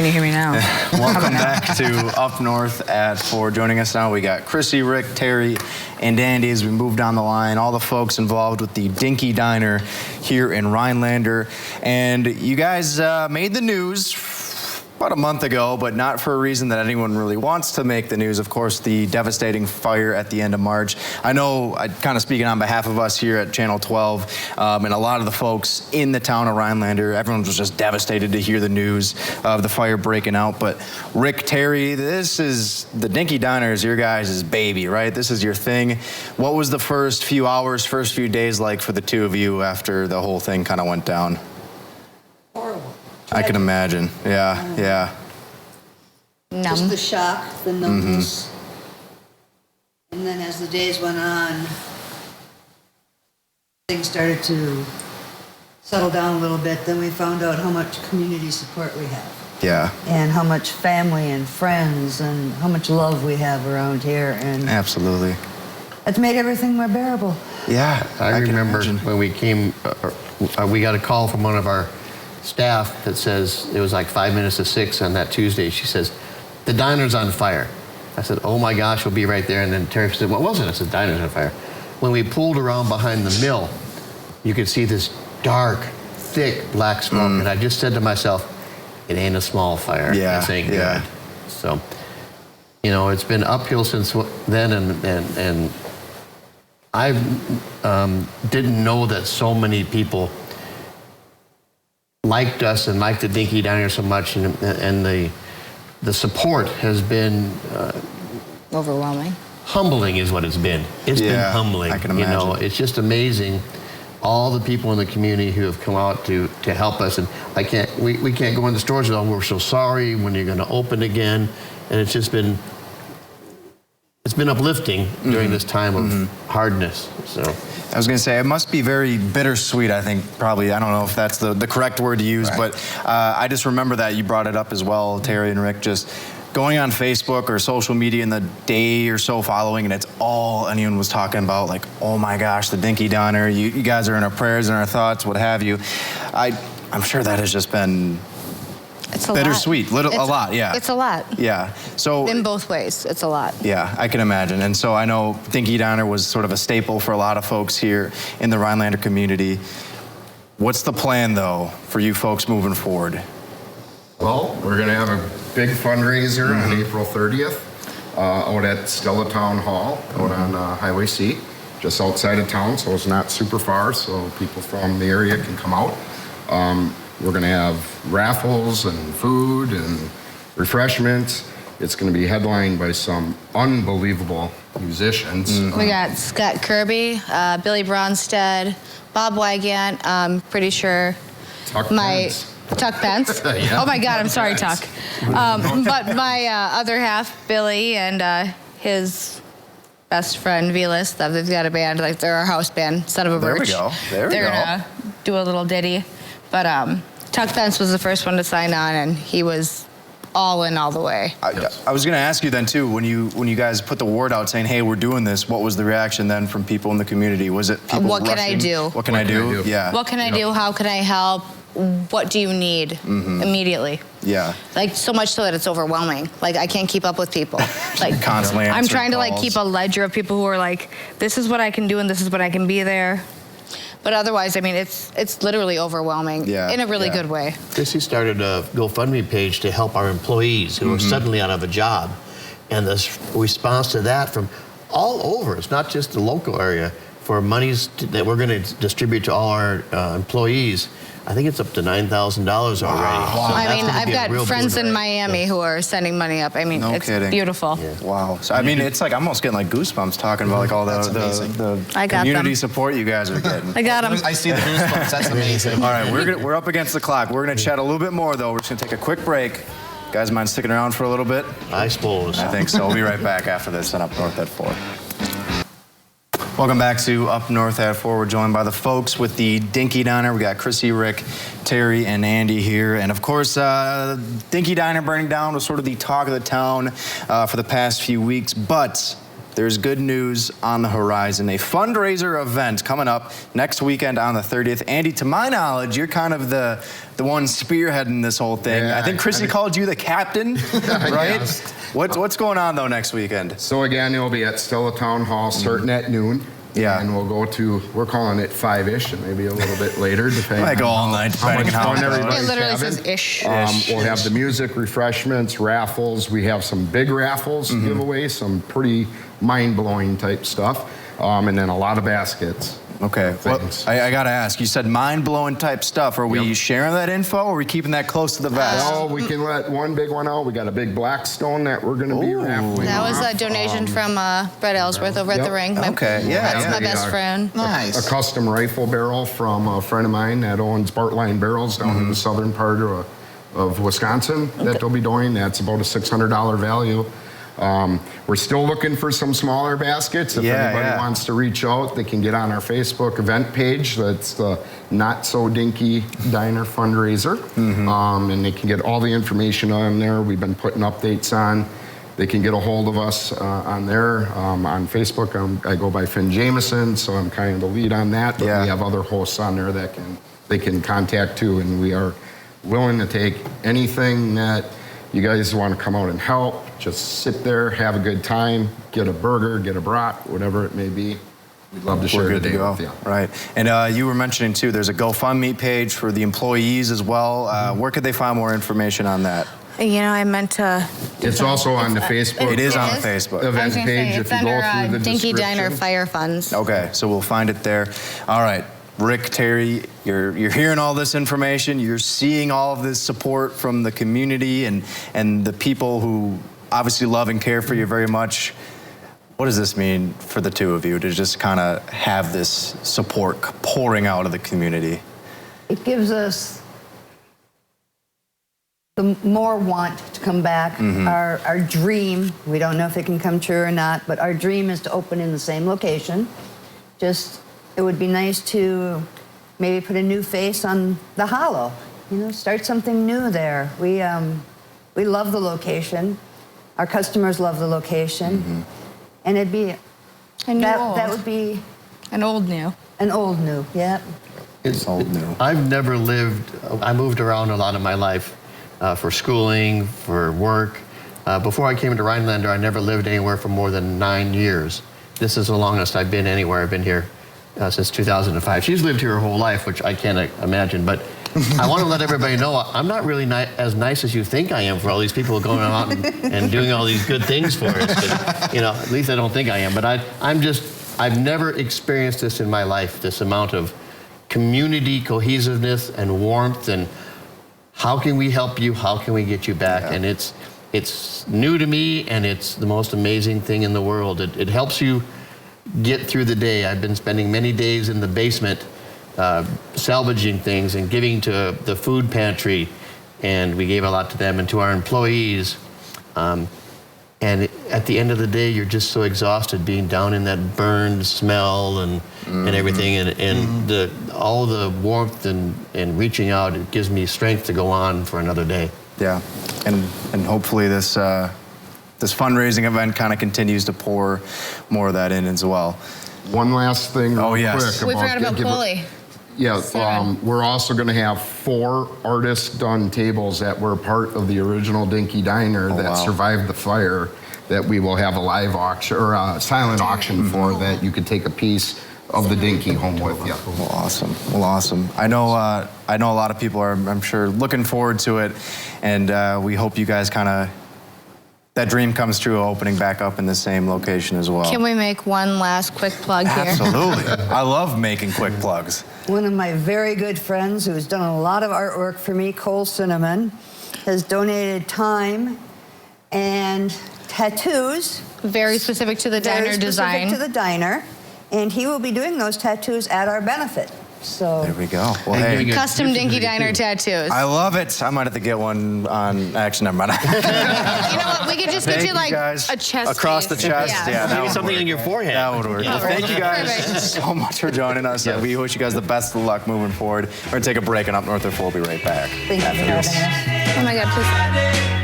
Can you hear me now? Welcome back to Up North at 4. Joining us now, we got Chrissy, Rick, Terry, and Andy as we move down the line. All the folks involved with the Dinky Diner here in Rhinelander. And you guys made the news about a month ago, but not for a reason that anyone really wants to make the news. Of course, the devastating fire at the end of March. I know, kind of speaking on behalf of us here at Channel 12, and a lot of the folks in the town of Rhinelander, everyone was just devastated to hear the news of the fire breaking out. But Rick, Terry, this is, the Dinky Diner is your guys' baby, right? This is your thing. What was the first few hours, first few days like for the two of you after the whole thing kind of went down? Horrible. I can imagine. Yeah. Numb. Just the shock, the numbness. And then as the days went on, things started to settle down a little bit. Then we found out how much community support we have. Yeah. And how much family and friends and how much love we have around here. And Absolutely. it's made everything more bearable. Yeah. I remember can imagine. when we came, we got a call from one of our staff that says, it was like 5 minutes to 6 on that Tuesday. She says, the diner's on fire. I said, oh my gosh, we'll be right there. And then Terry said, what was it? I said, diner's on fire. When we pulled around behind the mill, you could see this dark, thick black smoke. And I just said to myself, it ain't a small fire. Yeah, This ain't yeah. good. So, you know, it's been uphill since then. And I didn't know that so many people liked us and liked the Dinky Diner so much, and the support has been Overwhelming. humbling is what it's been. It's been humbling. I can imagine. You know, it's just amazing all the people in the community who have come out to help us. And we can't go in the stores and oh, we're so sorry, when you're going to open again. And it's just been, it's been uplifting during this time of hardness. So I was going to say, it must be very bittersweet, I think, probably. I don't know if that's the correct word to use, but I just remember that you brought it up as well, Terry and Rick, just going on Facebook or social media in the day or so following, and it's all anyone was talking about, like, oh my gosh, the Dinky Diner, you guys are in our prayers and our thoughts, what have you. I'm sure that has just been It's a bittersweet, lot. a lot, yeah. It's a lot. Yeah, so. In both ways, it's a lot. Yeah, I can imagine. And so I know Dinky Diner was sort of a staple for a lot of folks here in the Rhinelander community. What's the plan, though, for you folks moving forward? Well, we're going to have a big fundraiser on April 30th out at Stella Town Hall out on Highway C, just outside of town, so it's not super far, so people from the area can come out. We're going to have raffles and food and refreshments. It's going to be headlined by some unbelievable musicians. We got Scott Kirby, Billy Bronstead, Bob Wygant, I'm pretty sure Tuck Pence. Tuck Pence. Yeah. Oh my God, I'm sorry, Tuck. But my other half, Billy, and his best friend, Velas, they've got a band, like they're our house band, Son of a There we Birch. go. There we They're go. gonna do a little ditty. But Tuck Pence was the first one to sign on, and he was all in all the way. I was going to ask you then, too, when you guys put the word out saying, hey, we're doing this, what was the reaction then from people in the community? Was it people What can I rushing? do? What can I do? Yeah. What can I do? How can I help? What do you need immediately? Yeah. Like, so much so that it's overwhelming. Like, I can't keep up with people. Like, Constantly I'm answering trying to, like, calls. keep a ledger of people who are like, this is what I can do and this is what I can be there. But otherwise, I mean, it's literally overwhelming in a really good way. Chrissy started a GoFundMe page to help our employees who are suddenly out of a job. And the response to that from all over, it's not just the local area, for monies that we're going to distribute to all our employees. I think it's up to $9,000 already. So I mean, that's gonna I've be a got real friends boost. in Miami who are sending money up. I mean, No it's kidding. beautiful. Yeah. Wow. So, I mean, it's like I'm almost getting like goosebumps talking about like all the I got community them. support you guys are getting. I got them. I see the goosebumps. That's amazing. All right, we're up against the clock. We're going to chat a little bit more, though. We're just going to take a quick break. Guys mind sticking around for a little bit? I suppose. I think so. We'll be right back after this on Up North at 4. Welcome back to Up North at 4. We're joined by the folks with the Dinky Diner. We got Chrissy, Rick, Terry, and Andy here. And of course, Dinky Diner burning down was sort of the talk of the town for the past few weeks. But there's good news on the horizon. A fundraiser event coming up next weekend on the 30th. Andy, to my knowledge, you're kind of the one spearheading this whole thing. Yeah, I think Chrissy called you the captain, right? What's going on, though, next weekend? So again, it'll be at Stella Town Hall, starting at noon. Yeah. And we'll go to, we're calling it 5-ish, and maybe a little bit later, depending Might go all on night, how much depending on fun how it everybody's It literally having. says ish. We'll have the music, refreshments, raffles. We have some big raffles to give away, some pretty mind-blowing type stuff, and then a lot of baskets. Okay, well, Things. I got to ask, you said mind-blowing type stuff. Are we Yep. sharing that info, or are we keeping that close to the vest? Well, we can let one big one out. We got a big Blackstone that we're going to be Ooh. raffling That was off. a donation from Brett Ellsworth over at Yep. the ring. Okay, yeah, That's yeah. my best Yeah. friend. A Nice. custom rifle barrel from a friend of mine that owns Bartline Barrels down in the southern part of Wisconsin that they'll be doing. That's about a $600 value. We're still looking for some smaller baskets. If anybody wants to reach out, they can get on our Facebook event page. That's the Not So Dinky Diner Fundraiser. And they can get all the information on there. We've been putting updates on. They can get a hold of us on there. On Facebook, I go by Finn Jameson, so I'm kind of the lead on that. But Yeah. we have other hosts on there that they can contact too, and we are willing to take anything that you guys want to come out and help. Just sit there, have a good time, get a burger, get a brat, whatever it may be. We'd love to share We're the good to day go. with you. Right. And you were mentioning, too, there's a GoFundMe page for the employees as well. Where could they find more information on that? You know, I meant to. It's also on the Facebook. It is on the is? Facebook. I was event gonna page. say, If it's you go under through the Dinky Diner description. Fire Funds. Okay, so we'll find it there. All right. Rick, Terry, you're hearing all this information. You're seeing all of this support from the community and the people who obviously love and care for you very much. What does this mean for the two of you to just kind of have this support pouring out of the community? It gives us the more want to come back. Our dream, we don't know if it can come true or not, but our dream is to open in the same location. Just, it would be nice to maybe put a new face on the Hollow. You know, start something new there. We love the location. Our customers love the location. And it'd be, A new that old. would be An old new. an old new, yeah. It's old new. I've never lived, I moved around a lot of my life for schooling, for work. Before I came to Rhinelander, I never lived anywhere for more than 9 years. This is the longest I've been anywhere. I've been here since 2005. She's lived here her whole life, which I can't imagine, but I want to let everybody know I'm not really as nice as you think I am for all these people going out and doing all these good things for us. But, you know, at least I don't think I am. But I've never experienced this in my life, this amount of community cohesiveness and warmth and how can we help you? How can we get you back? Yeah. And it's new to me, and it's the most amazing thing in the world. It helps you get through the day. I've been spending many days in the basement salvaging things and giving to the food pantry, and we gave a lot to them and to our employees. And at the end of the day, you're just so exhausted being down in that burned smell and everything, and all the warmth and reaching out, it gives me strength to go on for another day. Yeah, and hopefully this this fundraising event kind of continues to pour more of that in as well. One last thing real yes. quick. We forgot about give it- Coley. Yeah, Sarah. we're also going to have 4 artist-done tables that were part of the original Dinky Diner that wow. survived the fire that we will have a live auction or a silent auction for that you could take a piece of the Dinky home with you. Well, awesome. Well, awesome. I know a lot of people are, I'm sure, looking forward to it, and we hope you guys kind of, that dream comes true, opening back up in the same location as well. Can we make one last quick plug here? Absolutely. I love making quick plugs. One of my very good friends who's done a lot of artwork for me, Cole Cinnamon, has donated time and tattoos. Very specific to the very diner specific design. to the diner, and he will be doing those tattoos at our benefit. So There we go. Well, And hey, doing it- Custom You're Dinky familiar, Diner too. tattoos. I love it. I might have to get one on, actually, never mind. You know what? We could just get Thank you like guys. a chest Across the piece. chest, yeah. that Maybe would something work. on your forehead. That would work. Yeah. Well, thank you guys Perfect. so much for joining us. Yes. We wish you guys the best of luck moving forward. We're going to take a break, and up north, we'll be right back. thank you for after having this. us. Oh my God, please.